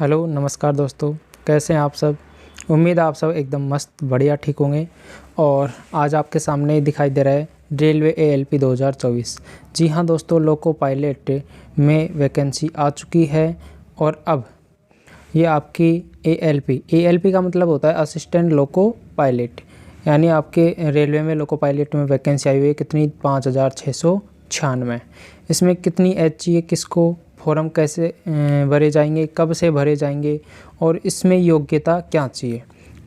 Hello नमस्कार दोस्तों, कैसे हैं आप सब। उम्मीद है आप सब एकदम मस्त बढ़िया ठीक होंगे। और आज आपके सामने दिखाई दे रहा है रेलवे एएलपी 2024। जी हाँ दोस्तों, लोको पायलट में वैकेंसी आ चुकी है। और अब ये आपकी एएलपी का मतलब होता है असिस्टेंट लोको पायलट, यानी आपके रेलवे में लोको पायलट में वैकेंसी आई हुई है। कितनी? 5696। इसमें कितनी एज चाहिए, किसको, फॉर्म कैसे भरे जाएंगे, कब से भरे जाएंगे, और इसमें योग्यता क्या चाहिए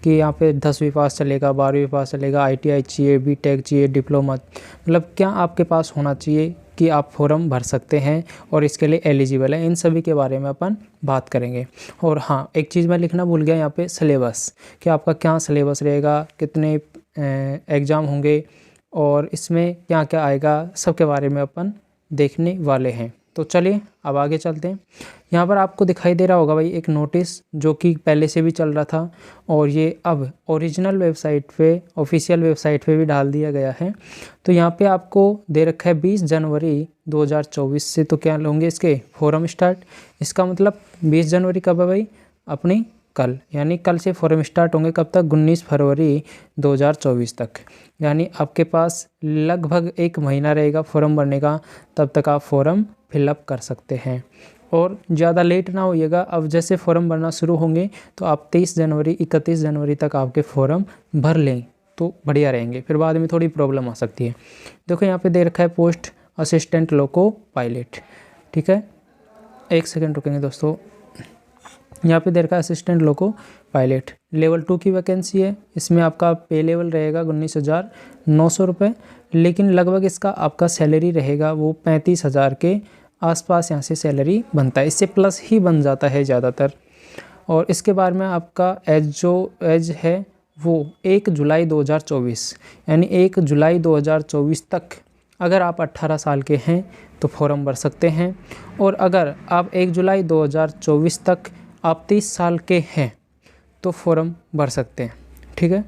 कि यहाँ पे 10वीं पास चलेगा, 12वीं पास चलेगा, आईटीआई चाहिए, बीटेक चाहिए, डिप्लोमा, मतलब क्या आपके पास होना चाहिए कि आप फॉर्म भर सकते हैं और इसके लिए एलिजिबल हैं। इन सभी के बारे में अपन बात करेंगे। और हाँ, एक चीज़ मैं लिखना भूल गया यहाँ पे, सिलेबस, कि आपका क्या सिलेबस रहेगा, कितने एग्ज़ाम होंगे और इसमें क्या क्या आएगा, सब के बारे में अपन देखने वाले हैं। तो चलिए अब आगे चलते हैं। यहाँ पर आपको दिखाई दे रहा होगा भाई एक नोटिस, जो कि पहले से भी चल रहा था और ये अब ओरिजिनल वेबसाइट पे, ऑफिशियल वेबसाइट पे भी डाल दिया गया है। तो यहाँ पे आपको दे रखा है 20 जनवरी 2024 से तो क्या होंगे इसके फॉर्म स्टार्ट। इसका मतलब 20 जनवरी कब है भाई? अपनी कल, यानी कल से फॉर्म स्टार्ट होंगे। कब तक? 19 फरवरी 2024 तक। यानी आपके पास लगभग एक महीना रहेगा फॉर्म भरने का, तब तक आप फॉर्म फिलअप कर सकते हैं। और ज़्यादा लेट ना होइएगा। अब जैसे फॉर्म भरना शुरू होंगे तो आप 23 जनवरी 31 जनवरी तक आपके फॉर्म भर लें तो बढ़िया रहेंगे, फिर बाद में थोड़ी प्रॉब्लम आ सकती है। देखो यहाँ पे दे रखा है पोस्ट असिस्टेंट लोको पायलट, ठीक है। एक सेकेंड रुकेंगे दोस्तों। यहाँ पे दे रखा है असिस्टेंट लोको पायलट, लेवल 2 की वैकेंसी है। इसमें आपका पे लेवल रहेगा 19,900 रुपये, लेकिन लगभग इसका आपका सैलरी रहेगा वो 35,000 के आसपास यहाँ से सैलरी बनता है। इससे प्लस ही बन जाता है ज़्यादातर। और इसके बारे में आपका एज है वो 1 जुलाई 2024, यानी 1 जुलाई 2024 तक अगर आप 18 साल के हैं तो फॉर्म भर सकते हैं। और अगर आप 1 जुलाई 2024 तक आप 30 साल के हैं तो फॉर्म भर सकते हैं, ठीक है।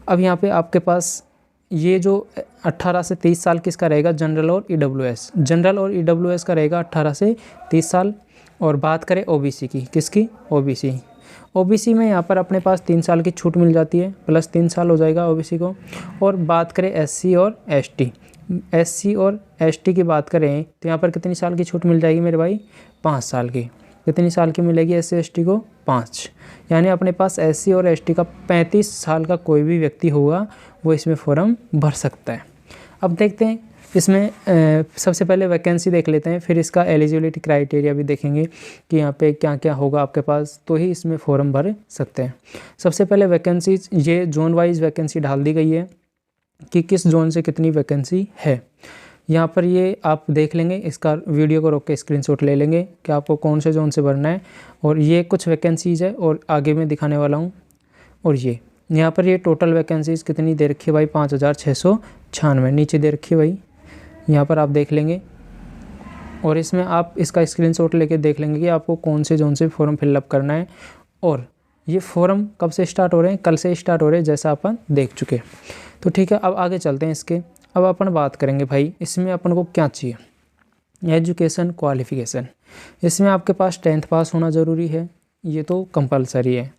अब यहाँ पे आपके पास ये जो 18 से 30 साल किसका रहेगा? जनरल और ईडब्ल्यूएस। जनरल और ईडब्ल्यूएस का रहेगा 18 से 30 साल। और बात करें ओबीसी की, किसकी? ओबीसी में यहाँ पर अपने पास 3 साल की छूट मिल जाती है, प्लस 3 साल हो जाएगा ओबीसी को। और बात करें एससी और एसटी की बात करें तो यहाँ पर कितनी साल की छूट मिल जाएगी मेरे भाई? 5 साल की। कितनी साल की मिलेगी एससी एसटी को? 5। यानी अपने पास एससी और एसटी का 35 साल का कोई भी व्यक्ति होगा वो इसमें फॉर्म भर सकता है। अब देखते हैं इसमें सबसे पहले वैकेंसी देख लेते हैं, फिर इसका एलिजिबिलिटी क्राइटेरिया भी देखेंगे कि यहाँ पे क्या क्या होगा आपके पास, तो ही इसमें फॉर्म भर सकते हैं। सबसे पहले वैकेंसी, ये जोन वाइज वैकेंसी डाल दी गई है कि किस जोन से कितनी वैकेंसी है। यहाँ पर ये आप देख लेंगे, इसका वीडियो को रोक के स्क्रीनशॉट ले लेंगे कि आपको कौन से जोन से भरना है। और ये कुछ वैकेंसीज़ है और आगे मैं दिखाने वाला हूँ। और ये यहाँ पर ये टोटल वैकेंसीज़ कितनी दे रखी है भाई? 5696 नीचे दे रखी है भाई, यहाँ पर आप देख लेंगे। और इसमें आप इसका स्क्रीनशॉट लेके देख लेंगे कि आपको कौन से जोन से फॉर्म फिलअप करना है। और ये फॉर्म कब से स्टार्ट हो रहे हैं? कल से स्टार्ट हो रहे हैं, जैसा अपन देख चुके। तो ठीक है, अब आगे चलते हैं इसके। अब अपन बात करेंगे भाई इसमें अपन को क्या चाहिए। एजुकेशन क्वालिफ़िकेशन, इसमें आपके पास 10th पास होना ज़रूरी है, ये तो कंपलसरी है।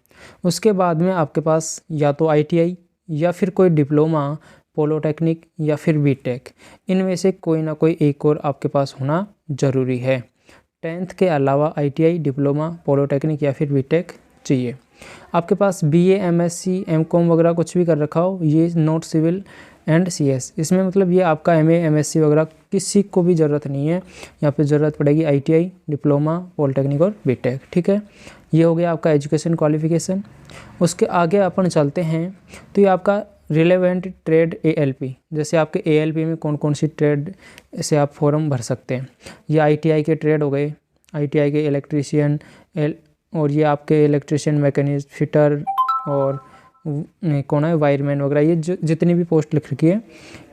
उसके बाद में आपके पास या तो आईटीआई या फिर कोई डिप्लोमा, पॉलिटेक्निक या फिर बीटेक, इनमें से कोई ना कोई एक और आपके पास होना ज़रूरी है। 10th के अलावा आईटीआई, डिप्लोमा, पॉलिटेक्निक या फिर बीटेक चाहिए। आपके पास बीए, एमएससी, एमकॉम वगैरह कुछ भी कर रखा हो, ये नॉट सिविल एंड सीएस, इसमें मतलब ये आपका एमए, एमएससी वगैरह किसी को भी ज़रूरत नहीं है। यहाँ पे ज़रूरत पड़ेगी आईटीआई, डिप्लोमा, पॉलिटेक्निक और बीटेक, ठीक है। ये हो गया आपका एजुकेशन क्वालिफिकेशन। उसके आगे अपन चलते हैं तो ये आपका रिलेवेंट ट्रेड एएलपी, जैसे आपके एएलपी में कौन कौन सी ट्रेड से आप फॉर्म भर सकते हैं। ये आईटीआई के ट्रेड हो गए, आईटीआई के इलेक्ट्रीशियन, और ये आपके इलेक्ट्रीशियन, मैकेनिस्ट, फिटर और कौन है वायरमैन वगैरह, ये जितनी भी पोस्ट लिख रखी है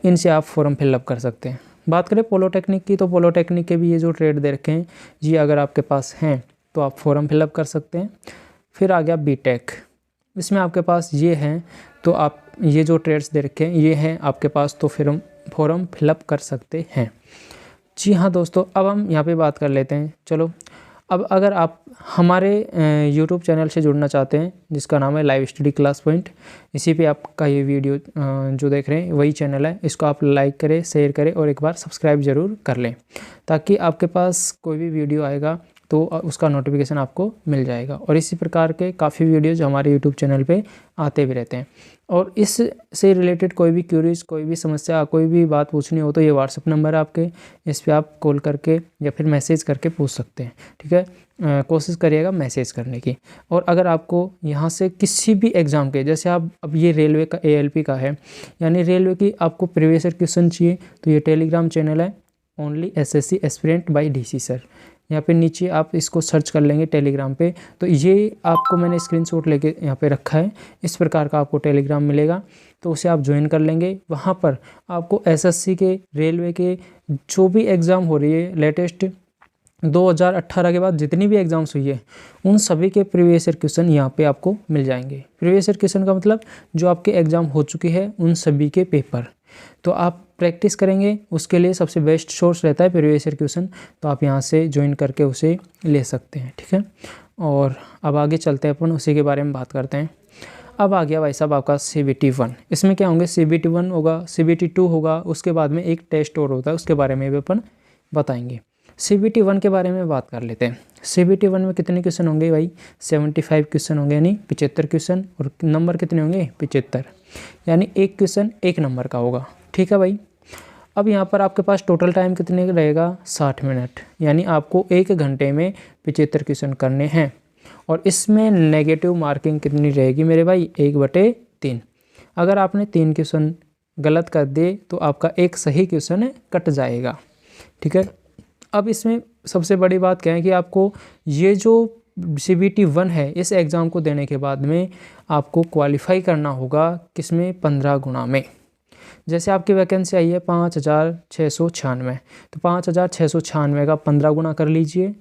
इनसे आप फॉर्म फिलअप कर सकते हैं। बात करें पॉलिटेक्निक की, तो पॉलिटेक्निक के भी ये जो ट्रेड दे रखे हैं ये अगर आपके पास हैं तो आप फॉर्म फिलअप कर सकते हैं। फिर आ गया बीटेक, इसमें आपके पास ये हैं तो आप ये जो ट्रेड्स दे रखे हैं ये हैं आपके पास, तो फिर हम फॉर्म फिलअप कर सकते हैं। जी हाँ दोस्तों, अब हम यहाँ पे बात कर लेते हैं। चलो अब अगर आप हमारे यूट्यूब चैनल से जुड़ना चाहते हैं जिसका नाम है लाइव स्टडी क्लास पॉइंट, इसी पे आपका ये वीडियो जो देख रहे हैं वही चैनल है, इसको आप लाइक करें, शेयर करें और एक बार सब्सक्राइब ज़रूर कर लें, ताकि आपके पास कोई भी वीडियो आएगा तो उसका नोटिफिकेशन आपको मिल जाएगा। और इसी प्रकार के काफ़ी वीडियोज़ हमारे यूट्यूब चैनल पे आते भी रहते हैं। और इससे रिलेटेड कोई भी क्यूरीज, कोई भी समस्या, कोई भी बात पूछनी हो तो ये व्हाट्सअप नंबर है आपके, इस पर आप कॉल करके या फिर मैसेज करके पूछ सकते हैं। ठीक है, कोशिश करिएगा मैसेज करने की। और अगर आपको यहाँ से किसी भी एग्ज़ाम के, जैसे आप अब ये रेलवे का ALP का है, यानी रेलवे की आपको प्रीवियस ईयर क्वेश्चन चाहिए तो ये टेलीग्राम चैनल है only SSC aspirant by DC sir, यहाँ पे नीचे आप इसको सर्च कर लेंगे टेलीग्राम पे, तो ये आपको मैंने स्क्रीनशॉट लेके यहाँ पे रखा है, इस प्रकार का आपको टेलीग्राम मिलेगा, तो उसे आप ज्वाइन कर लेंगे। वहाँ पर आपको SSC के, रेलवे के जो भी एग्ज़ाम हो रही है लेटेस्ट 2018 के बाद जितनी भी एग्ज़ाम्स हुई है उन सभी के प्रीवियस ईयर क्वेश्चन यहाँ पे आपको मिल जाएंगे। प्रीवियस ईयर क्वेश्चन का मतलब जो आपके एग्ज़ाम हो चुके हैं उन सभी के पेपर, तो आप प्रैक्टिस करेंगे उसके लिए सबसे बेस्ट सोर्स रहता है प्रीवियस ईयर क्वेश्चन, तो आप यहाँ से ज्वाइन करके उसे ले सकते हैं। ठीक है, और अब आगे चलते हैं, अपन उसी के बारे में बात करते हैं। अब आ गया भाई साहब आपका CBT 1। इसमें क्या होंगे, CBT 1 होगा, CBT 2 होगा, उसके बाद में एक टेस्ट और होता है, उसके बारे में भी अपन बताएंगे। CBT 1 के बारे में बात कर लेते हैं। CBT 1 में कितने क्वेश्चन होंगे भाई, 75 क्वेश्चन होंगे, यानी 75 क्वेश्चन, और नंबर कितने होंगे 75, यानी एक क्वेश्चन एक नंबर का होगा। ठीक है भाई, अब यहाँ पर आपके पास टोटल टाइम कितने का रहेगा, 60 मिनट, यानी आपको 1 घंटे में 75 क्वेश्चन करने हैं। और इसमें नेगेटिव मार्किंग कितनी रहेगी मेरे भाई, 1/3। अगर आपने 3 क्वेश्चन गलत कर दिए तो आपका एक सही क्वेश्चन कट जाएगा। ठीक है, अब इसमें सबसे बड़ी बात क्या है कि आपको ये जो CBT 1 है, इस एग्ज़ाम को देने के बाद में आपको क्वालिफाई करना होगा किसमें, 15 गुना में। जैसे आपकी वैकेंसी आई है 5696, तो 5696 का 15 गुना कर लीजिए,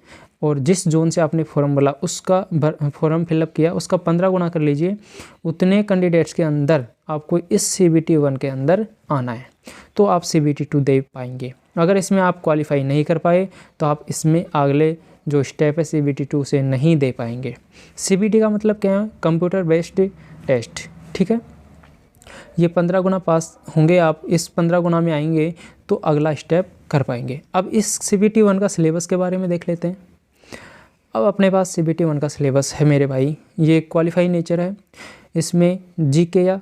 और जिस जोन से आपने फॉर्म भरा उसका फॉर्म फिलअप किया उसका 15 गुना कर लीजिए। उतने कैंडिडेट्स के अंदर आपको इस CBT 1 के अंदर आना है, तो आप CBT 2 दे पाएंगे। अगर इसमें आप क्वालिफाई नहीं कर पाए तो आप इसमें अगले जो स्टेप है CBT 2 से नहीं दे पाएंगे। CBT का मतलब क्या है, कंप्यूटर बेस्ड टेस्ट। ठीक है, ये 15 गुना पास होंगे, आप इस 15 गुना में आएंगे तो अगला स्टेप कर पाएंगे। अब इस CBT 1 का सिलेबस के बारे में देख लेते हैं। अब अपने पास CBT 1 का सिलेबस है मेरे भाई, ये क्वालिफाई नेचर है। इसमें GK या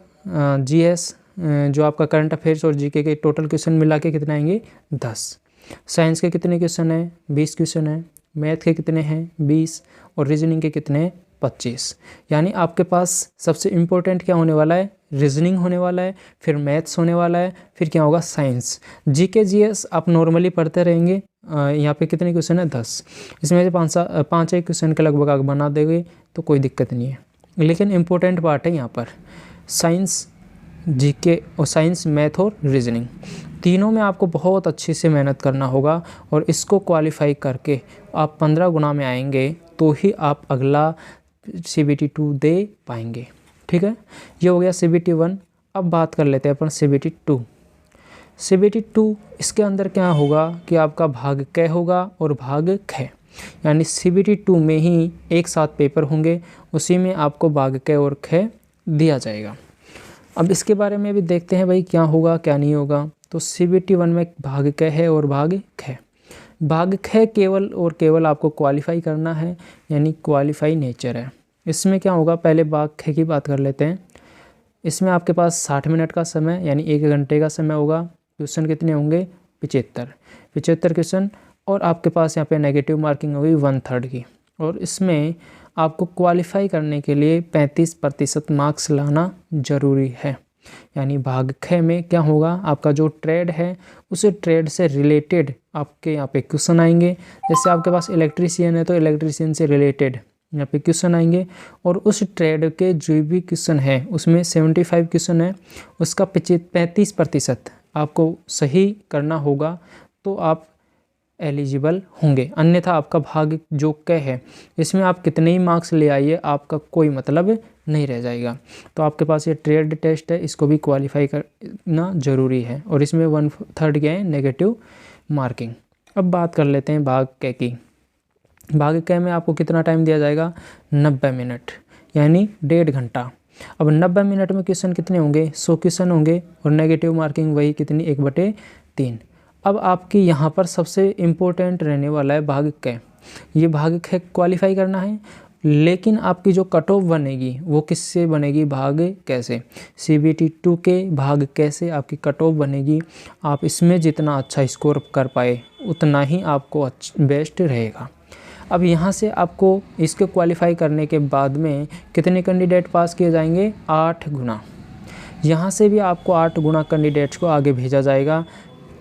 GS जो आपका करंट अफेयर्स और GK के टोटल क्वेश्चन मिला के कितने आएंगे, 10। साइंस के कितने क्वेश्चन हैं, 20 क्वेश्चन हैं। मैथ के कितने हैं, 20, और रीजनिंग के कितने हैं, 25। यानी आपके पास सबसे इम्पोर्टेंट क्या होने वाला है, रीजनिंग होने वाला है, फिर मैथ्स होने वाला है, फिर क्या होगा, साइंस। GK GS आप नॉर्मली पढ़ते रहेंगे। यहाँ पे कितने क्वेश्चन है, 10। इसमें से 5 एक क्वेश्चन के लगभग आप बना देंगे तो कोई दिक्कत नहीं है। लेकिन इम्पोर्टेंट पार्ट है यहाँ पर साइंस, GK और साइंस, मैथ और रीजनिंग, तीनों में आपको बहुत अच्छे से मेहनत करना होगा, और इसको क्वालिफाई करके आप 15 गुना में आएंगे तो ही आप अगला CBT 2 दे पाएंगे। ठीक है, ये हो गया CBT 1। अब बात कर लेते हैं अपन CBT 2। CBT 2 इसके अंदर क्या होगा कि आपका भाग क होगा और भाग ख, यानी CBT 2 में ही एक साथ पेपर होंगे, उसी में आपको भाग क और ख दिया जाएगा। अब इसके बारे में भी देखते हैं भाई क्या होगा क्या नहीं होगा। तो CBT 1 में भाग क है और भाग ख। भाग ख केवल और केवल आपको क्वालिफाई करना है, यानी क्वालिफाई नेचर है। इसमें क्या होगा, पहले भाग ख की बात कर लेते हैं। इसमें आपके पास 60 मिनट का समय, यानी 1 घंटे का समय होगा। क्वेश्चन कितने होंगे, 75 क्वेश्चन, और आपके पास यहाँ पे नेगेटिव मार्किंग होगी 1/3 की। और इसमें आपको क्वालिफाई करने के लिए 35% मार्क्स लाना ज़रूरी है। यानी भाग ख में क्या होगा, आपका जो ट्रेड है उस ट्रेड से रिलेटेड आपके यहाँ पे क्वेश्चन आएंगे। जैसे आपके पास इलेक्ट्रीशियन है तो इलेक्ट्रीशियन से रिलेटेड यहाँ पे क्वेश्चन आएंगे, और उस ट्रेड के जो भी क्वेश्चन है उसमें 75 क्वेश्चन है, उसका 35% आपको सही करना होगा तो आप एलिजिबल होंगे। अन्यथा आपका भाग जो क है इसमें आप कितने ही मार्क्स ले आइए आपका कोई मतलब नहीं रह जाएगा। तो आपके पास ये ट्रेड टेस्ट है, इसको भी क्वालिफाई करना ज़रूरी है, और इसमें 1/3 क्या है, नेगेटिव मार्किंग। अब बात कर लेते हैं भाग क की। भाग क में आपको कितना टाइम दिया जाएगा, 90 मिनट, यानी 1.5 घंटा। अब 90 मिनट में क्वेश्चन कितने होंगे, 100 क्वेश्चन होंगे और नेगेटिव मार्किंग वही कितनी, 1/3। अब आपकी यहाँ पर सबसे इम्पोर्टेंट रहने वाला है भाग क। ये भाग ख क्वालिफाई करना है, लेकिन आपकी जो कट ऑफ बनेगी वो किससे बनेगी, भाग कैसे, CBT 2 के भाग कैसे आपकी कट ऑफ बनेगी। आप इसमें जितना अच्छा स्कोर कर पाए उतना ही आपको बेस्ट रहेगा। अब यहाँ से आपको इसके क्वालिफाई करने के बाद में कितने कैंडिडेट पास किए जाएंगे, 8 गुना। यहाँ से भी आपको 8 गुना कैंडिडेट्स को आगे भेजा जाएगा।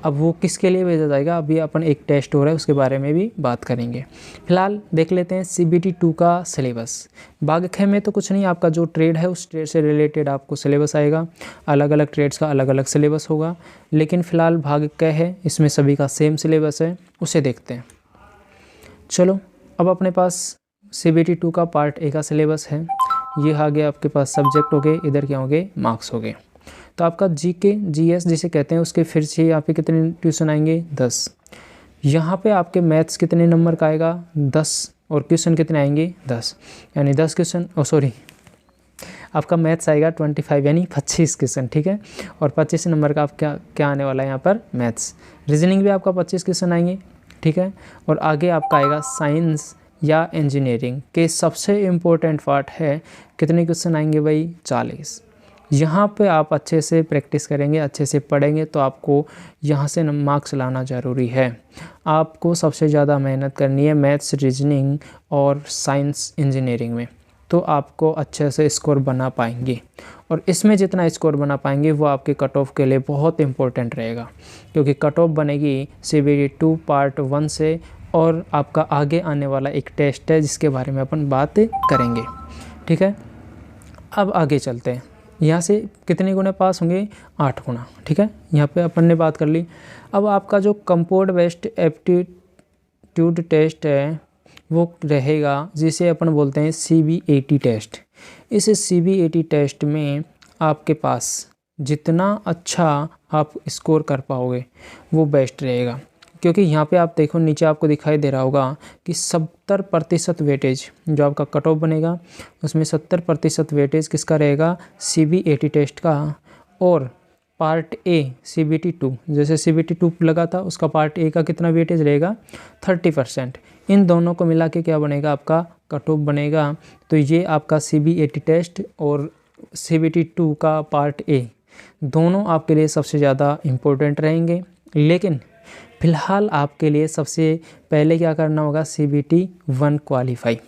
अब वो किसके लिए भेजा जाएगा, अभी अपन एक टेस्ट हो रहा है उसके बारे में भी बात करेंगे। फिलहाल देख लेते हैं CBT 2 का सिलेबस। भाग ख में तो कुछ नहीं, आपका जो ट्रेड है उस ट्रेड से रिलेटेड आपको सिलेबस आएगा, अलग अलग ट्रेड्स का अलग अलग सिलेबस होगा। लेकिन फ़िलहाल भाग क है, इसमें सभी का सेम सिलेबस है, उसे देखते हैं। चलो, अब अपने पास CBT 2 का पार्ट ए का सिलेबस है। ये आ गया आपके पास सब्जेक्ट हो गए, इधर क्या हो गए, मार्क्स हो गए। तो आपका GK GS जिसे कहते हैं उसके फिर से यहाँ पे कितने ट्यूशन आएंगे, 10। यहाँ पे आपके मैथ्स कितने नंबर का आएगा, 10, और क्वेश्चन कितने आएंगे, 10, यानी 10 क्वेश्चन, आपका मैथ्स आएगा 25, यानी 25 क्वेश्चन, ठीक है। और 25 नंबर का आप क्या आने वाला है यहाँ पर, मैथ्स। रीजनिंग भी आपका 25 क्वेश्चन आएंगे, ठीक है। और आगे आपका आएगा साइंस या इंजीनियरिंग के सबसे इम्पोर्टेंट पार्ट है, कितने क्वेश्चन आएंगे भाई, 40। यहाँ पे आप अच्छे से प्रैक्टिस करेंगे, अच्छे से पढ़ेंगे तो आपको यहाँ से मार्क्स लाना ज़रूरी है। आपको सबसे ज़्यादा मेहनत करनी है मैथ्स, रीजनिंग और साइंस इंजीनियरिंग में, तो आपको अच्छे से स्कोर बना पाएंगे। और इसमें जितना स्कोर बना पाएंगे वो आपके कट ऑफ के लिए बहुत इंपॉर्टेंट रहेगा, क्योंकि कट ऑफ बनेगी CBT 2 पार्ट 1 से। और आपका आगे आने वाला एक टेस्ट है जिसके बारे में अपन बात करेंगे, ठीक है। अब आगे चलते हैं, यहाँ से कितने गुना पास होंगे, 8 गुना, ठीक है। यहाँ पे अपन ने बात कर ली। अब आपका जो कंपाउंड बेस्ड एप्टीट्यूड टेस्ट है वो रहेगा, जिसे अपन बोलते हैं CBAT टेस्ट। इस CBAT टेस्ट में आपके पास जितना अच्छा आप स्कोर कर पाओगे वो बेस्ट रहेगा, क्योंकि यहाँ पे आप देखो नीचे आपको दिखाई दे रहा होगा कि 70% वेटेज जो आपका कट ऑफ बनेगा उसमें 70% वेटेज किसका रहेगा, CBAT टेस्ट का। और पार्ट ए CBT 2, जैसे CBT 2 लगा था उसका पार्ट ए का कितना वेटेज रहेगा, 30%। इन दोनों को मिला के क्या बनेगा, आपका कट ऑफ बनेगा। तो ये आपका CBAT टेस्ट और CBT 2 का पार्ट ए दोनों आपके लिए सबसे ज़्यादा इम्पोर्टेंट रहेंगे। लेकिन फ़िलहाल आपके लिए सबसे पहले क्या करना होगा, CBT 1 क्वालिफाई।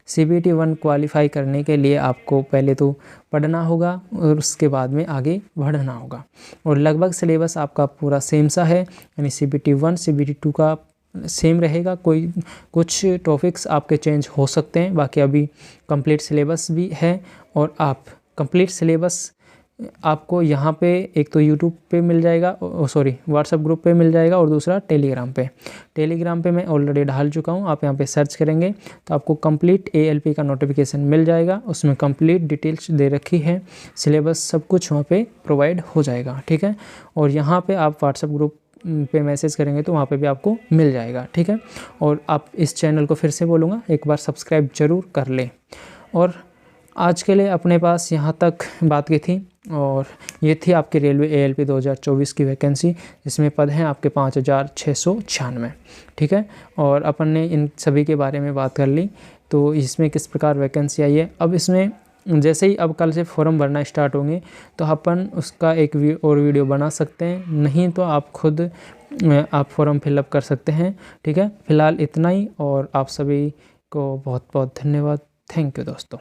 CBT 1 क्वालिफाई करने के लिए आपको पहले तो पढ़ना होगा और उसके बाद में आगे बढ़ना होगा। और लगभग सिलेबस आपका पूरा सेम सा है, यानी CBT 1 CBT 2 का सेम रहेगा। कुछ टॉपिक्स आपके चेंज हो सकते हैं, बाकी अभी कंप्लीट सिलेबस भी है। और आप कंप्लीट सिलेबस आपको यहाँ पे एक तो यूट्यूब पे मिल जाएगा, व्हाट्सएप ग्रुप पे मिल जाएगा, और दूसरा टेलीग्राम पे मैं ऑलरेडी डाल चुका हूँ। आप यहाँ पे सर्च करेंगे तो आपको कंप्लीट ALP का नोटिफिकेशन मिल जाएगा, उसमें कंप्लीट डिटेल्स दे रखी है, सिलेबस सब कुछ वहाँ पे प्रोवाइड हो जाएगा, ठीक है। और यहाँ पे आप व्हाट्सएप ग्रुप पे मैसेज करेंगे तो वहाँ पे भी आपको मिल जाएगा, ठीक है। और आप इस चैनल को फिर से बोलूँगा एक बार सब्सक्राइब ज़रूर कर लें। और आज के लिए अपने पास यहाँ तक बात की थी, और ये थी आपकी रेलवे ALP 2024 की वैकेंसी, जिसमें पद हैं आपके 5696, ठीक है। और अपन ने इन सभी के बारे में बात कर ली, तो इसमें किस प्रकार वैकेंसी आई है। अब इसमें जैसे ही अब कल से फॉर्म भरना स्टार्ट होंगे तो अपन उसका एक और वीडियो बना सकते हैं, नहीं तो आप खुद आप फॉर्म फिलअप कर सकते हैं, ठीक है। फ़िलहाल इतना ही, और आप सभी को बहुत बहुत धन्यवाद। थैंक यू दोस्तों।